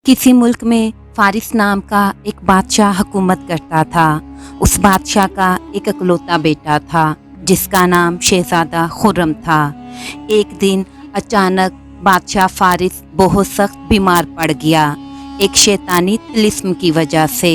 किसी मुल्क में फारिस नाम का एक बादशाह हुकूमत करता था। उस बादशाह का एक इकलौता बेटा था जिसका नाम शहजादा खुर्रम था। एक दिन अचानक बादशाह फारिस बहुत सख्त बीमार पड़ गया। एक शैतानी तिलिस्म की वजह से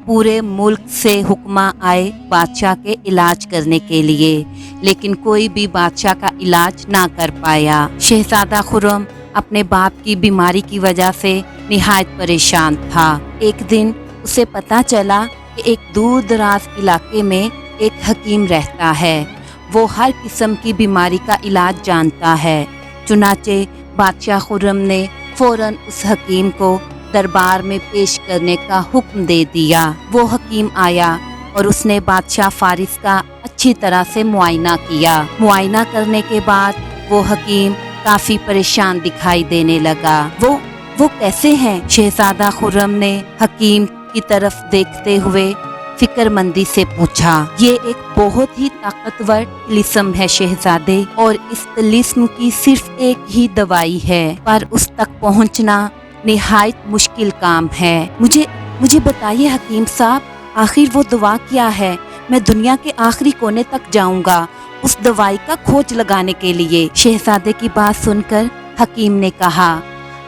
पूरे मुल्क से हुक्मा आए बादशाह के इलाज करने के लिए, लेकिन कोई भी बादशाह का इलाज ना कर पाया। शहजादा खुर्रम अपने बाप की बीमारी की वजह से निहायत परेशान था। एक दिन उसे पता चला कि एक दूर दराज इलाके में एक हकीम रहता है। वो हर किस्म की बीमारी का इलाज जानता है। चुनाचे बादशाह खुर्रम ने फौरन उस हकीम को दरबार में पेश करने का हुक्म दे दिया। वो हकीम आया और उसने बादशाह फारिस का अच्छी तरह से मुआयना किया। मुआयना करने के बाद वो हकीम काफी परेशान दिखाई देने लगा। वो कैसे हैं? शहजादा खुर्रम ने हकीम की तरफ देखते हुए फिक्रमंदी से पूछा। ये एक बहुत ही ताकतवर तिलिस्म है शहजादे, और इस तिलिस्म की सिर्फ एक ही दवाई है, पर उस तक पहुंचना निहायत मुश्किल काम है। मुझे बताइए हकीम साहब, आखिर वो दवा क्या है? मैं दुनिया के आखिरी कोने तक जाऊंगा उस दवाई का खोज लगाने के लिए। शहजादे की बात सुनकर हकीम ने कहा,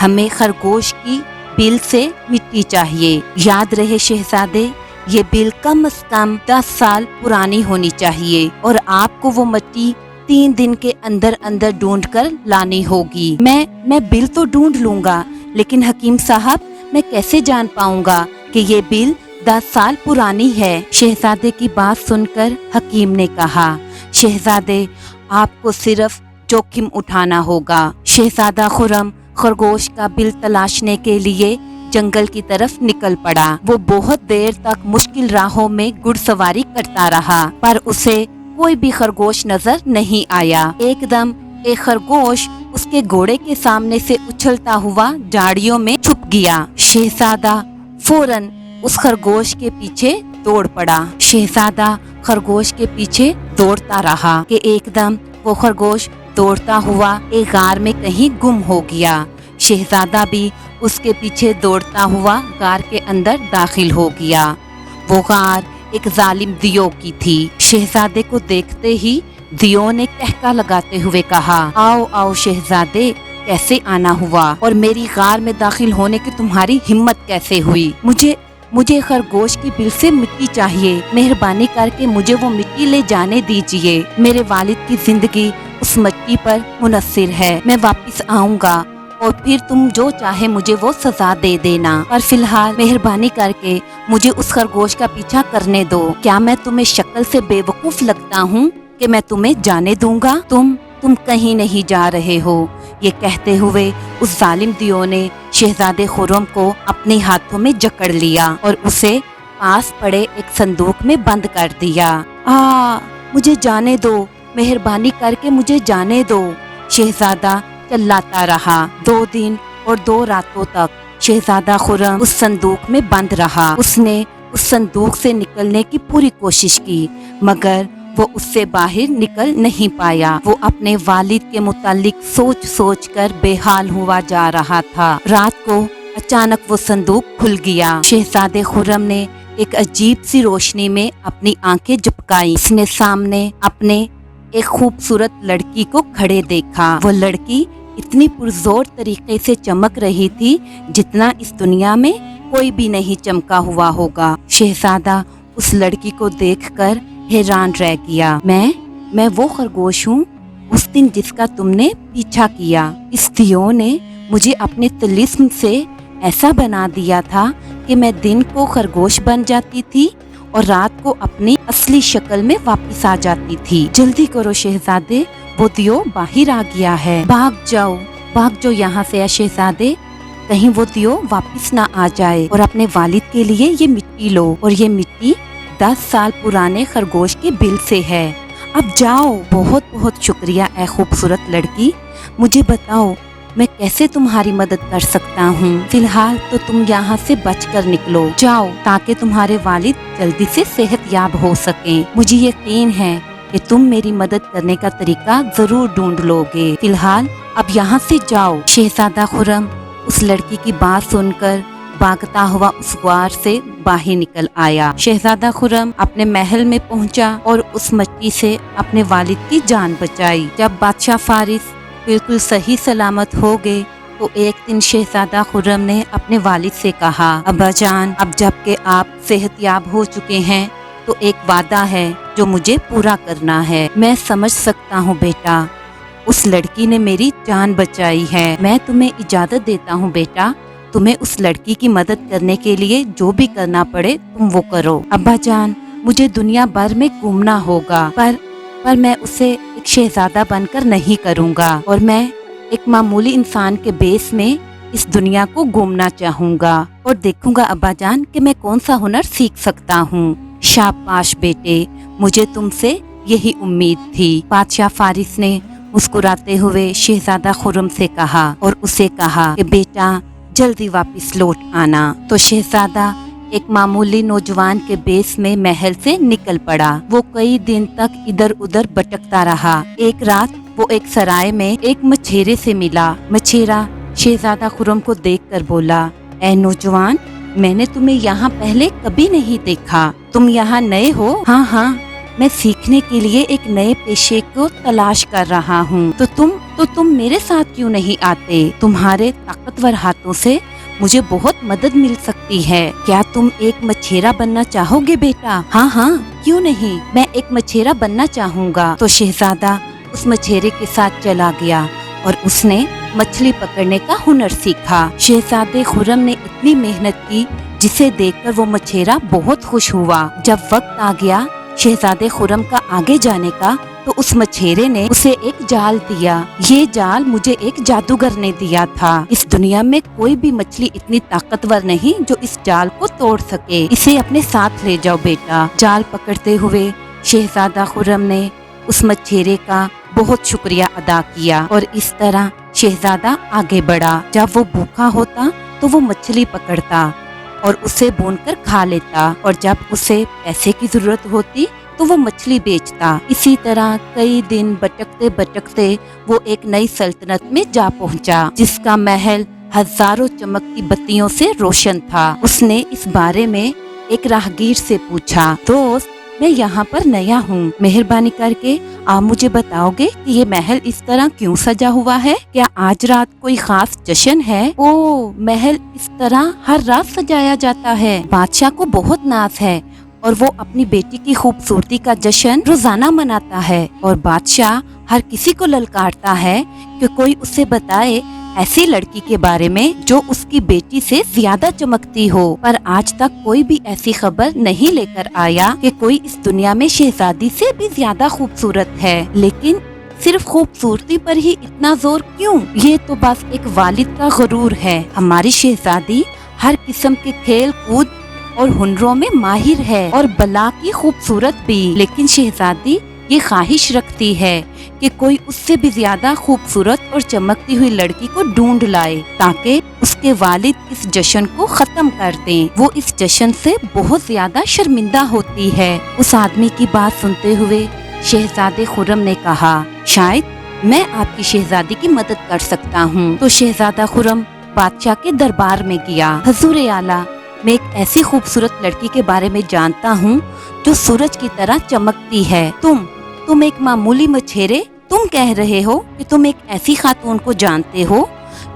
हमें खरगोश की बिल से मिट्टी चाहिए। याद रहे शहजादे, ये बिल कम से कम 10 साल पुरानी होनी चाहिए और आपको वो मिट्टी 3 दिन के अंदर अंदर ढूंढ कर लानी होगी। मैं बिल तो ढूंढ लूंगा, लेकिन हकीम साहब मैं कैसे जान पाऊंगा कि ये बिल 10 साल पुरानी है? शहजादे की बात सुनकर हकीम ने कहा, शहजादे आपको सिर्फ जोखिम उठाना होगा। शहजादा खुर्रम खरगोश का बिल तलाशने के लिए जंगल की तरफ निकल पड़ा। वो बहुत देर तक मुश्किल राहों में घुड़सवारी करता रहा, पर उसे कोई भी खरगोश नजर नहीं आया। एकदम एक खरगोश उसके घोड़े के सामने से उछलता हुआ झाड़ियों में छुप गया। शहजादा फौरन उस खरगोश के पीछे दौड़ पड़ा। शहजादा खरगोश के पीछे दौड़ता रहा कि एकदम वो खरगोश दौड़ता हुआ एक गार में कहीं गुम हो गया। शहजादा भी उसके पीछे दौड़ता हुआ गार के अंदर दाखिल हो गया। वो गार एक जालिम दियो की थी। शहजादे को देखते ही दियो ने कहका लगाते हुए कहा, आओ आओ शहजादे, कैसे आना हुआ और मेरी गार में दाखिल होने की तुम्हारी हिम्मत कैसे हुई? मुझे खरगोश की बिल से मिट्टी चाहिए। मेहरबानी करके मुझे वो मिट्टी ले जाने दीजिए। मेरे वालिद की जिंदगी उस मिट्टी पर मुनस्सिर है। मैं वापस आऊंगा और फिर तुम जो चाहे मुझे वो सजा दे देना, पर फिलहाल मेहरबानी करके मुझे उस खरगोश का पीछा करने दो। क्या मैं तुम्हें शक्ल से बेवकूफ लगता हूँ कि मैं तुम्हें जाने दूंगा? तुम कहीं नहीं जा रहे हो। ये कहते हुए उस जालिम दियो ने शहजादे खुर्रम को अपने हाथों में जकड़ लिया और उसे पास पड़े एक संदूक में बंद कर दिया। मुझे जाने दो, मेहरबानी करके मुझे जाने दो। शहजादा चिल्लाता रहा। 2 दिन और 2 रातों तक शहजादा खुर्रम उस संदूक में बंद रहा। उसने उस संदूक से निकलने की पूरी कोशिश की, मगर वो उससे बाहर निकल नहीं पाया। वो अपने वालिद के मुतालिक सोच सोच कर बेहाल हुआ जा रहा था। रात को अचानक वो संदूक खुल गया। शहजादे खुर्रम ने एक अजीब सी रोशनी में अपनी आंखें झपकाई। उसने सामने अपने एक खूबसूरत लड़की को खड़े देखा। वो लड़की इतनी पुरजोर तरीके से चमक रही थी जितना इस दुनिया में कोई भी नहीं चमका हुआ होगा। शहजादा उस लड़की को देखकर हैरान रह गया। मैं वो खरगोश हूँ उस दिन जिसका तुमने पीछा किया। इस दियो ने मुझे अपने तिलिस्म से ऐसा बना दिया था कि मैं दिन को खरगोश बन जाती थी और रात को अपनी असली शक्ल में वापस आ जाती थी। जल्दी करो शहजादे, वो दियो बाहर आ गया है। भाग जाओ यहाँ से शहजादे, कहीं वो दियो वापस ना आ जाए। और अपने वालिद के लिए ये मिट्टी लो, और ये मिट्टी 10 साल पुराने खरगोश के बिल से है। अब जाओ। बहुत बहुत शुक्रिया ए खूबसूरत लड़की। मुझे बताओ मैं कैसे तुम्हारी मदद कर सकता हूँ? फिलहाल तो तुम यहाँ से बचकर निकलो, जाओ, ताकि तुम्हारे वालिद जल्दी से सेहतयाब हो सकें। मुझे यकीन है कि तुम मेरी मदद करने का तरीका जरूर ढूंढ लोगे। फिलहाल अब यहाँ से जाओ। शहजादा खुर्रम اس لڑکی کی بات سن کر بھاگتا ہوا اس غار سے باہر نکل آیا۔ شہزادہ خرم اپنے محل میں پہنچا اور اس مچھلی سے اپنے والد کی جان بچائی۔ جب بادشاہ فارس بالکل صحیح سلامت ہو گئے تو ایک دن شہزادہ خرم نے اپنے والد سے کہا، ابا جان، اب جب کہ آپ صحت یاب ہو چکے ہیں تو ایک وعدہ ہے جو مجھے پورا کرنا ہے۔ میں سمجھ سکتا ہوں بیٹا، اس لڑکی نے میری جان بچائی ہے۔ میں تمہیں اجازت دیتا ہوں بیٹا، تمہیں اس لڑکی کی مدد کرنے کے لیے جو بھی کرنا پڑے تم وہ کرو۔ ابا جان، مجھے دنیا بھر میں گھومنا ہوگا پر میں اسے ایک شہزادہ بن کر نہیں کروں گا، اور میں ایک معمولی انسان کے بیس میں اس دنیا کو گھومنا چاہوں گا اور دیکھوں گا ابا جان کہ میں کون سا ہنر سیکھ سکتا ہوں۔ شاباش بیٹے، مجھے تم سے یہی امید تھی۔ بادشاہ فارس نے مسکراتے ہوئے شہزادہ خرم سے کہا اور اسے کہا کہ بیٹا جلدی واپس لوٹ آنا۔ تو شہزادہ ایک معمولی نوجوان کے بیس میں محل سے نکل پڑا۔ وہ کئی دن تک ادھر ادھر بھٹکتا رہا۔ ایک رات وہ ایک سرائے میں ایک مچھیرے سے ملا۔ مچھیرا شہزادہ خرم کو دیکھ کر بولا، اے نوجوان، میں نے تمہیں یہاں پہلے کبھی نہیں دیکھا، تم یہاں نئے ہو؟ ہاں، میں سیکھنے کے لیے ایک نئے پیشے کو تلاش کر رہا ہوں۔ تو تم میرے ساتھ کیوں نہیں آتے؟ تمہارے طاقتور ہاتھوں سے مجھے بہت مدد مل سکتی ہے۔ کیا تم ایک مچھیرا بننا چاہو گے بیٹا؟ ہاں، کیوں نہیں، میں ایک مچھیرا بننا چاہوں گا۔ تو شہزادہ اس مچھیرے کے ساتھ چلا گیا اور اس نے مچھلی پکڑنے کا ہنر سیکھا۔ شہزادے خرم نے اتنی محنت کی جسے دیکھ کر وہ مچھیرا بہت خوش ہوا۔ جب وقت آ گیا شہزادے خرم کا آگے جانے کا تو اس مچھیرے نے اسے ایک جال دیا۔ یہ جال مجھے ایک جادوگر نے دیا تھا۔ اس دنیا میں کوئی بھی مچھلی اتنی طاقتور نہیں جو اس جال کو توڑ سکے۔ اسے اپنے ساتھ لے جاؤ بیٹا۔ جال پکڑتے ہوئے شہزادہ خرم نے اس مچھیرے کا بہت شکریہ ادا کیا اور اس طرح شہزادہ آگے بڑھا۔ جب وہ بھوکا ہوتا تو وہ مچھلی پکڑتا اور اسے بھون کر کھا لیتا، اور جب اسے پیسے کی ضرورت ہوتی تو وہ مچھلی بیچتا۔ اسی طرح کئی دن بھٹکتے بھٹکتے وہ ایک نئی سلطنت میں جا پہنچا جس کا محل ہزاروں چمکتی بتیوں سے روشن تھا۔ اس نے اس بارے میں ایک راہگیر سے پوچھا، دوست، میں یہاں پر نیا ہوں، مہربانی کر کے آپ مجھے بتاؤ گے کہ یہ محل اس طرح کیوں سجا ہوا ہے؟ کیا آج رات کوئی خاص جشن ہے؟ محل اس طرح ہر رات سجایا جاتا ہے۔ بادشاہ کو بہت ناز ہے اور وہ اپنی بیٹی کی خوبصورتی کا جشن روزانہ مناتا ہے، اور بادشاہ ہر کسی کو للکارتا ہے کہ کوئی اسے بتائے ایسی لڑکی کے بارے میں جو اس کی بیٹی سے زیادہ چمکتی ہو، پر آج تک کوئی بھی ایسی خبر نہیں لے کر آیا کہ کوئی اس دنیا میں شہزادی سے بھی زیادہ خوبصورت ہے۔ لیکن صرف خوبصورتی پر ہی اتنا زور کیوں؟ یہ تو بس ایک والد کا غرور ہے۔ ہماری شہزادی ہر قسم کے کھیل کود اور ہنروں میں ماہر ہے اور بلا کی خوبصورت بھی، لیکن شہزادی یہ خواہش رکھتی ہے کہ کوئی اس سے بھی زیادہ خوبصورت اور چمکتی ہوئی لڑکی کو ڈھونڈ لائے تاکہ اس کے والد اس جشن کو ختم کر دیں۔ وہ اس جشن سے بہت زیادہ شرمندہ ہوتی ہے۔ اس آدمی کی بات سنتے ہوئے شہزادے خرم نے کہا، شاید میں آپ کی شہزادی کی مدد کر سکتا ہوں۔ تو شہزادہ خرم بادشاہ کے دربار میں گیا۔ حضور اعلیٰ، میں ایک ایسی خوبصورت لڑکی کے بارے میں جانتا ہوں جو سورج کی طرح چمکتی ہے۔ تم ایک معمولی مچھیرے، تم کہہ رہے ہو کہ تم ایک ایسی خاتون کو جانتے ہو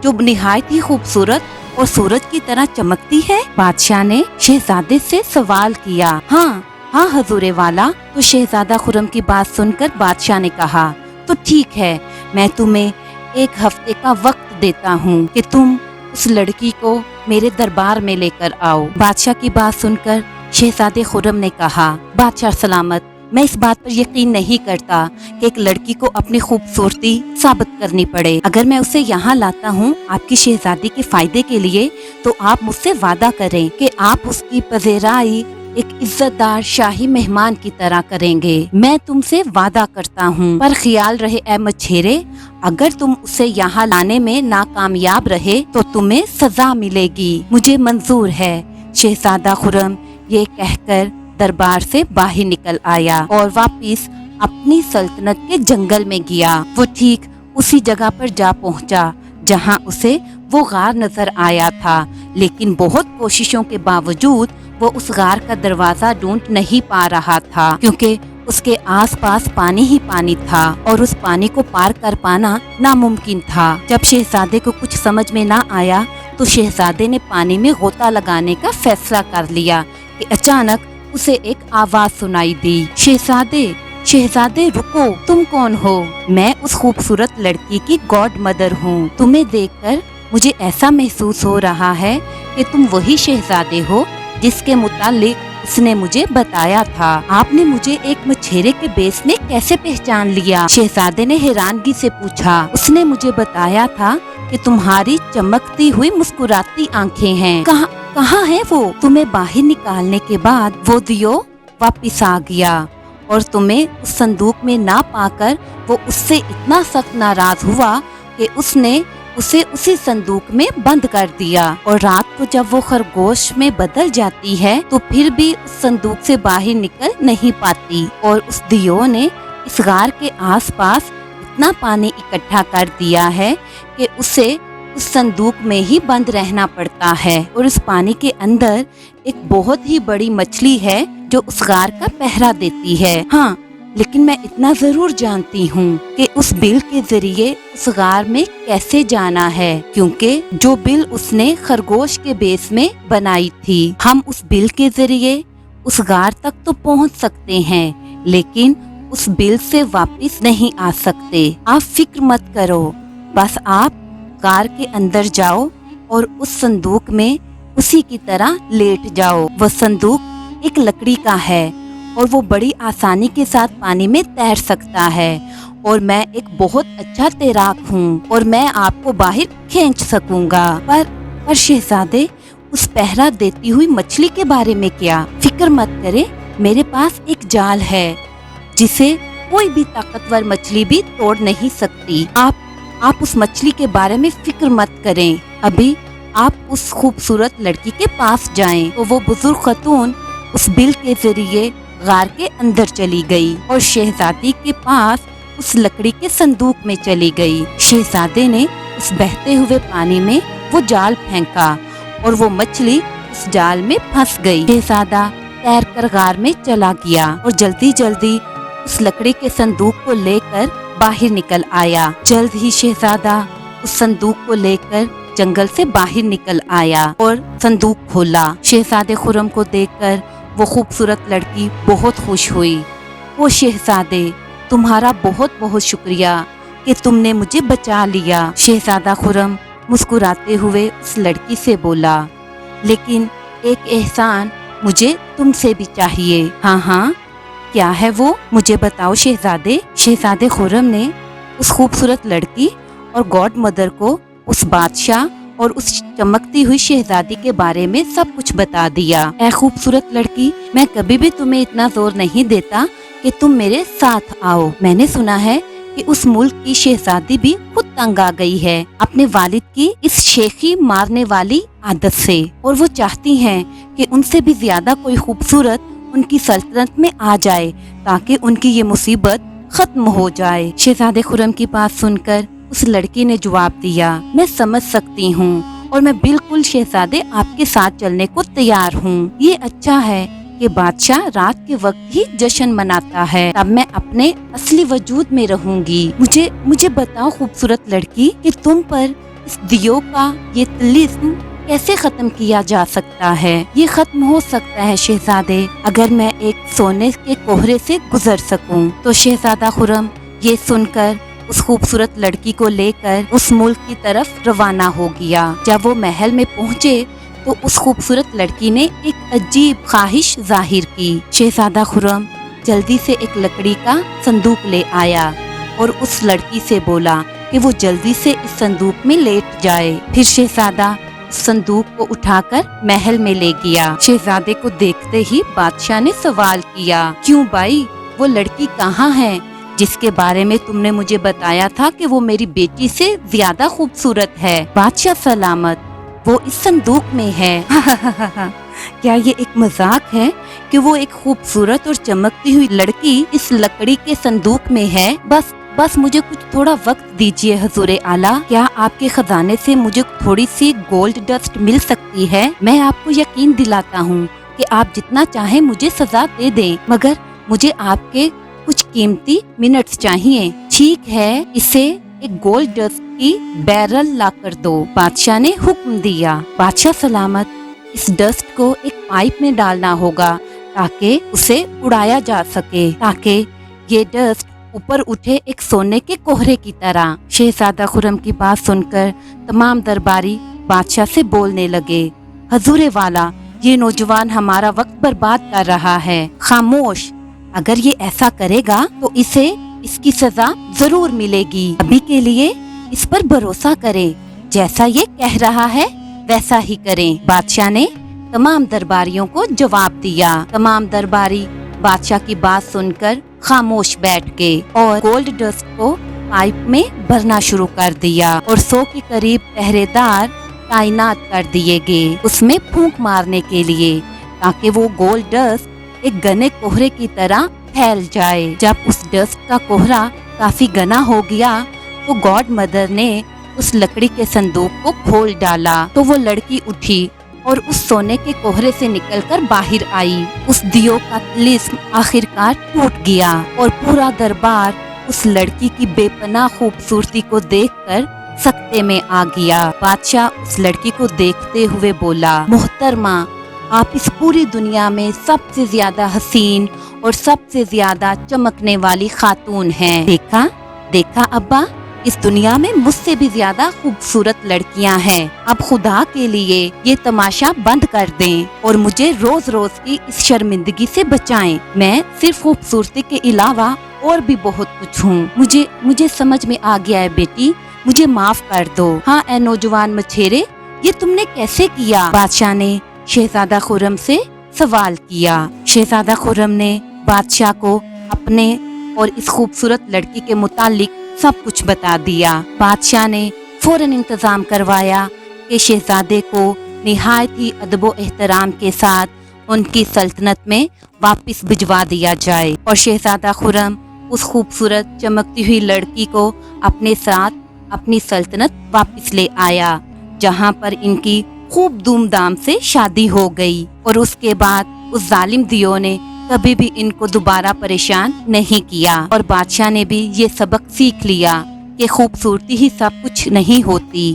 جو نہایت ہی خوبصورت اور سورج کی طرح چمکتی ہے؟ بادشاہ نے شہزادے سے سوال کیا۔ ہاں حضور والا۔ تو شہزادہ خرم کی بات سن کر بادشاہ نے کہا، تو ٹھیک ہے، میں تمہیں 1 ہفتے کا وقت دیتا ہوں کہ تم اس لڑکی کو میرے دربار میں لے کر آؤ۔ بادشاہ کی بات سن کر شہزادے خرم نے کہا، بادشاہ سلامت، میں اس بات پر یقین نہیں کرتا کہ ایک لڑکی کو اپنی خوبصورتی ثابت کرنی پڑے۔ اگر میں اسے یہاں لاتا ہوں آپ کی شہزادی کے فائدے کے لیے تو آپ مجھ سے وعدہ کریں کہ آپ اس کی پذیرائی ایک عزت دار شاہی مہمان کی طرح کریں گے۔ میں تم سے وعدہ کرتا ہوں، پر خیال رہے اے مچھیرے، اگر تم اسے یہاں لانے میں ناکامیاب رہے تو تمہیں سزا ملے گی۔ مجھے منظور ہے۔ شہزادہ خرم یہ کہہ کر دربار سے باہر نکل آیا اور واپس اپنی سلطنت کے جنگل میں گیا۔ وہ ٹھیک اسی جگہ پر جا پہنچا जहां उसे वो गार नजर आया था, लेकिन बहुत कोशिशों के बावजूद वो उस गार का दरवाजा ढूंढ नहीं पा रहा था, क्योंकि उसके आसपास पानी ही पानी था और उस पानी को पार कर पाना नामुमकिन था। जब शहजादे को कुछ समझ में ना आया तो शहजादे ने पानी में गोता लगाने का फैसला कर लिया कि अचानक उसे एक आवाज सुनाई दी, शहजादे, शहजादे रुको, तुम कौन हो? मैं उस खूबसूरत लड़की की गॉड मदर हूँ। तुम्हें देखकर मुझे ऐसा महसूस हो रहा है कि तुम वही शहजादे हो जिसके मुतालिक उसने मुझे बताया था। आपने मुझे एक मछेरे के बेस में कैसे पहचान लिया? शहजादे ने हैरानगी से पूछा। उसने मुझे बताया था कि तुम्हारी चमकती हुई मुस्कुराती आंखें हैं। कहाँ है वो? तुम्हें बाहर निकालने के बाद वो दियो वापिस आ गया और तुम्हें उस संदूक में ना पाकर वो उससे इतना सख्त नाराज हुआ कि उसने उसे उसी संदूक में बंद कर दिया। और रात को जब वो खरगोश में बदल जाती है तो फिर भी उस संदूक से बाहर निकल नहीं पाती और उस दियो ने इस गार के आसपास इतना पानी इकट्ठा कर दिया है कि उसे उस संदूक में ही बंद रहना पड़ता है। और उस पानी के अंदर एक बहुत ही बड़ी मछली है जो उस गार का पहरा देती है। हाँ, लेकिन मैं इतना जरूर जानती हूँ कि उस बिल के जरिए उस गार में कैसे जाना है, क्योंकि जो बिल उसने खरगोश के बेस में बनाई थी, हम उस बिल के जरिए उस गार तक तो पहुँच सकते हैं, लेकिन उस बिल से वापस नहीं आ सकते। आप फिक्र मत करो, बस आप गार के अंदर जाओ और उस संदूक में उसी की तरह लेट जाओ। वह संदूक एक लकड़ी का है और वो बड़ी आसानी के साथ पानी में तैर सकता है और मैं एक बहुत अच्छा तैराक हूँ और मैं आपको बाहर खींच सकूंगा। पर शहजादे, उस पहरा देती हुई मछली के बारे में क्या? फिक्र मत करे, मेरे पास एक जाल है जिसे कोई भी ताकतवर मछली भी तोड़ नहीं सकती। आप उस मछली के बारे में फिक्र मत करें। अभी आप उस खूबसूरत लड़की के पास जाएं। तो वो बुजुर्ग खतून उस बिल के जरिए गार के अंदर चली गई और शहजादी के पास उस लकड़ी के संदूक में चली गई। शहजादे ने उस बहते हुए पानी में वो जाल फेंका और वो मछली उस जाल में फंस गई। शहजादा तैरकर गार में चला गया और जल्दी जल्दी उस लकड़ी के संदूक को लेकर बाहर निकल आया। जल्द ही शहजादा उस संदूक को लेकर जंगल से बाहर निकल आया और संदूक खोला। शहजादे खुर्रम को देखकर वो खूबसूरत लड़की बहुत खुश हुई। वो शहजादे, तुम्हारा बहुत बहुत शुक्रिया कि तुमने मुझे बचा लिया। शहजादा खुर्रम मुस्कुराते हुए उस लड़की से बोला, लेकिन एक एहसान मुझे तुमसे भी चाहिए। हाँ, क्या है वो? मुझे बताओ शहजादे। शहजादे खुर्रम ने उस खूबसूरत लड़की और गॉड मदर को उस बादशाह और उस चमकती हुई शहजादी के बारे में सब कुछ बता दिया। ऐ खूबसूरत लड़की, मैं कभी भी तुम्हें इतना जोर नहीं देता कि तुम मेरे साथ आओ। मैंने सुना है कि उस मुल्क की शहजादी भी खुद तंग आ गई है अपने वालिद की इस शेखी मारने वाली आदत से, और वो चाहती हैं कि उनसे भी ज्यादा कोई खूबसूरत उनकी सल्तनत में आ जाए ताकि उनकी ये मुसीबत खत्म हो जाए। शहजादे खुर्रम की बात सुनकर उस लड़की ने जवाब दिया, मैं समझ सकती हूँ और मैं बिल्कुल शहजादे आपके साथ चलने को तैयार हूँ। ये अच्छा है कि बादशाह रात के वक्त ही जश्न मनाता है, तब मैं अपने असली वजूद में रहूंगी। मुझे बताओ खूबसूरत लड़की कि तुम पर इस दियो का ये तिलिस्म कैसे खत्म किया जा सकता है? ये खत्म हो सकता है शहजादे अगर मैं एक सोने के कोहरे से गुजर सकूं। तो शहजादा खुर्रम ये सुनकर उस खूबसूरत लड़की को लेकर उस मुल्क की तरफ रवाना हो गया। जब वो महल में पहुँचे तो उस खूबसूरत लड़की ने एक अजीब ख्वाहिश जाहिर की। शहजादा खुर्रम जल्दी से एक लकड़ी का संदूक ले आया और उस लड़की से बोला कि वो जल्दी से इस संदूक में लेट जाए। फिर शहजादा उस संदूक को उठाकर महल में ले गया। शहजादे को देखते ही बादशाह ने सवाल किया, क्यों भाई, वो लड़की कहाँ है जिसके बारे में तुमने मुझे बताया था कि वो मेरी बेटी से ज्यादा खूबसूरत है? बादशाह सलामत, वो इस संदूक में है। क्या ये एक मजाक है कि वो एक खूबसूरत और चमकती हुई लड़की इस लकड़ी के संदूक में है? बस मुझे कुछ थोड़ा वक्त दीजिए हुजूर आला। क्या आपके खजाने से मुझे थोड़ी सी गोल्ड डस्ट मिल सकती है? मैं आपको यकीन दिलाता हूँ कि आप जितना चाहें मुझे सजा दे दें, मगर मुझे आपके कुछ कीमती मिनट्स चाहिए। ठीक है, इसे एक गोल्ड डस्ट की बैरल ला कर दो। बादशाह ने हुक्म दिया। बादशाह सलामत, इस डस्ट को एक पाइप में डालना होगा ताकि उसे उड़ाया जा सके, ताकि ये डस्ट ऊपर उठे एक सोने के कोहरे की तरह। शहजादा खुर्रम की बात सुनकर तमाम दरबारी बादशाह से बोलने लगे, हजूरे वाला, ये नौजवान हमारा वक्त बर्बाद कर रहा है। खामोश, अगर ये ऐसा करेगा तो इसे इसकी सजा जरूर मिलेगी। अभी के लिए इस पर भरोसा करें, जैसा ये कह रहा है वैसा ही करें। बादशाह ने तमाम दरबारियों को जवाब दिया। तमाम दरबारी बादशाह की बात सुनकर खामोश बैठ गए और गोल्ड डस्ट को पाइप में भरना शुरू कर दिया और 100 के करीब पहरेदार तैनात कर दिए गए उसमें फूंक मारने के लिए, ताकि वो गोल्ड डस्ट एक घने कोहरे की तरह फैल जाए। जब उस डस्ट का कोहरा काफी घना हो गया तो गॉड मदर ने उस लकड़ी के संदूक को खोल डाला तो वो लड़की उठी और उस सोने के कोहरे से निकलकर बाहर आई। उस दियो का तिलिस्म आखिरकार टूट गया और पूरा दरबार उस लड़की की बेपनाह खूबसूरती को देखकर सकते में आ गया। बादशाह उस लड़की को देखते हुए बोला, मोहतरमा, आप इस पूरी दुनिया में सबसे ज्यादा हसीन और सबसे ज्यादा चमकने वाली खातून हैं। देखा देखा अब्बा, इस दुनिया में मुझसे भी ज्यादा खूबसूरत लड़कियां हैं। अब खुदा के लिए ये तमाशा बंद कर दें और मुझे रोज रोज की इस शर्मिंदगी से बचाएं। मैं सिर्फ खूबसूरती के अलावा और भी बहुत कुछ हूँ। मुझे समझ में आ गया है बेटी, मुझे माफ कर दो। हाँ ए नौजवान मछेरे, ये तुमने कैसे किया? बादशाह ने शहजादा खुर्रम से सवाल किया। शहजादा खुर्रम ने बादशाह को अपने और इस खूबसूरत लड़की के मुतालिक सब कुछ बता दिया। बादशाह ने फौरन इंतजाम करवाया कि शहजादे को निहायत ही अदब एहतराम के साथ उनकी सल्तनत में वापस भिजवा दिया जाए और शहजादा खुर्रम उस खूबसूरत चमकती हुई लड़की को अपने साथ अपनी सल्तनत वापस ले आया, जहां पर इनकी खूब धूमधाम से शादी हो गई और उसके बाद उस जालिम दियो ने कभी भी इनको दोबारा परेशान नहीं किया और बादशाह ने भी ये सबक सीख लिया कि खूबसूरती ही सब कुछ नहीं होती।